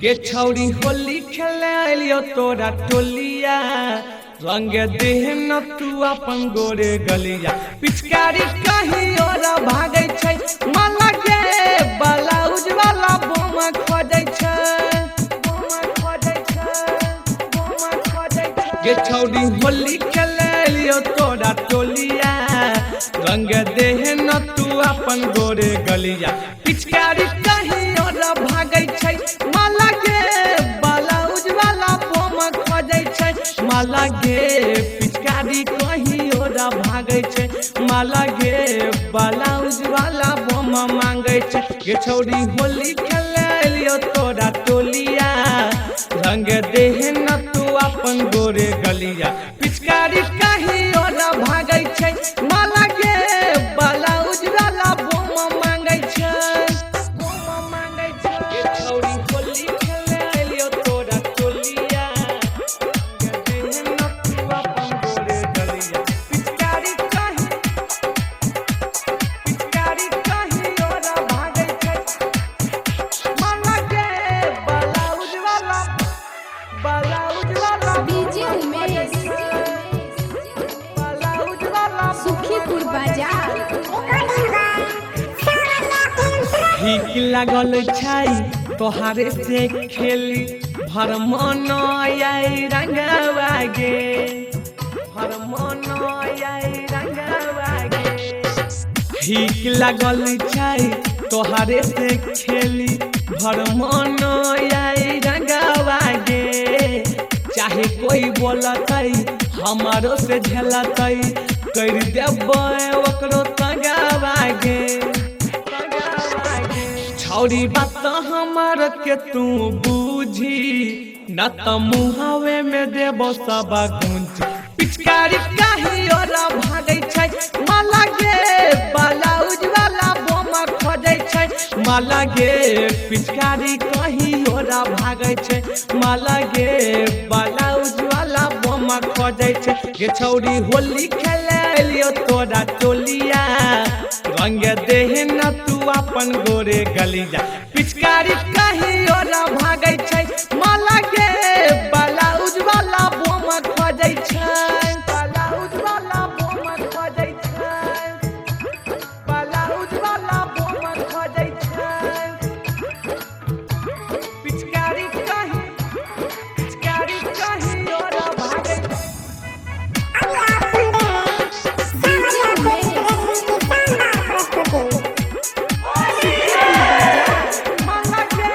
गे छौरी होली खेले अलियो तोरा टोलिया रंग देह न तू अपन गोरे गलिया पिचकारी कहीं और भागे छै माला के ब्लाउज वाला बोम खोजे छै गे छौरी होली खेले अलियो तोरा टोलिया रंग देह न तू अपन गोरे गलिया पिचकारी कहीं और भागे छै माला के ब्लाउज वाला बोम खोजे छै माला गे पिचकारी कहीं और भागे छै माला गे ब्लाउज वाला बोम मांगे छै गे छौरी होली खेले अलियो तोरा टोलिया रंग देह न तू अपन गोरे गलिया पिचकारी कहीं और भागे छै माला गे ब्लाउज वाला बोम मांगे छै गे छौरी होली खेले अलियो तोरा टोलिया रंग देह न तू अपन गोरे गलिया पिचकारी कहीं और भागे छै माला गे ब्लाउज वाला डीजे उमेश सुखीपुर बाजार ठीक लागल छै तोहारे से खेली भर मन आई रंगवा गे भर मन आई रंगवा गे ठीक लागल छै तोहारे से खेली भर मन आई रंगवा गे चाहे कोई बोलतै हमारो से झेलतै कर देबै ओकरो तगावा गे छौरी बात हमार के तू बूझी न त मुहावे में देबो सब गुंज पिचकारी कहीं और भागे छै माला गे ब्लाउज वाला बोम खोजे छै माला गे पिचकारी कहीं और भागे छै माला गे ब्लाउज वाला बोम खोजे छै गे छौरी होली खेले अलियो तोरा टोलिया रंग देह न तू अपन गोरे गलिया पिचकारी कहीं और भागे छै माला गे ब्लाउज वाला बोम खोजे छै ब्लाउज वाला बोम खोजे छै ब्लाउज वाला बोम खोजे छै पिचकारी कहीं और भागे माला गे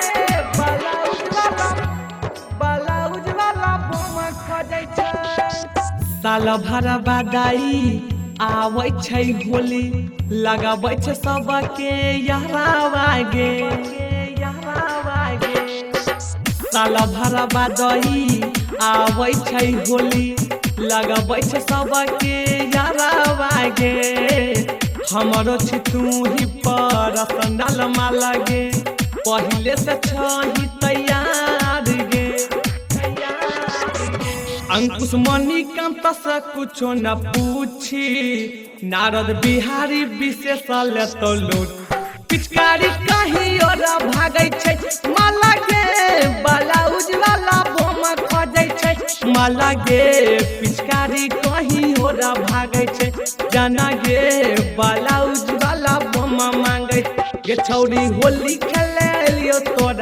ब्लाउज वाला बोम खोजे छै साल भर बदाई आवे छै होली लगाबै छै सबके यारावा गे साल भर बदाई आवे छै होली लगाबै छै सबके यारावा गे हमरो छी तू ही पर संडाल माला गे पहिले से छही तैयार गे अंकुश मणिकांत से कुछो न पूछी नारद बिहारी विशेष ले तो लूट पिचकारी कहीं और भागे छै माला गे ब्लाउज वाला बोम खोजे छै माला गे पिचकारी कहीं और भागे छै जाना गे ब्लाउज वाला बोम मांगे गे छौरी होली खेले अलियो तोरा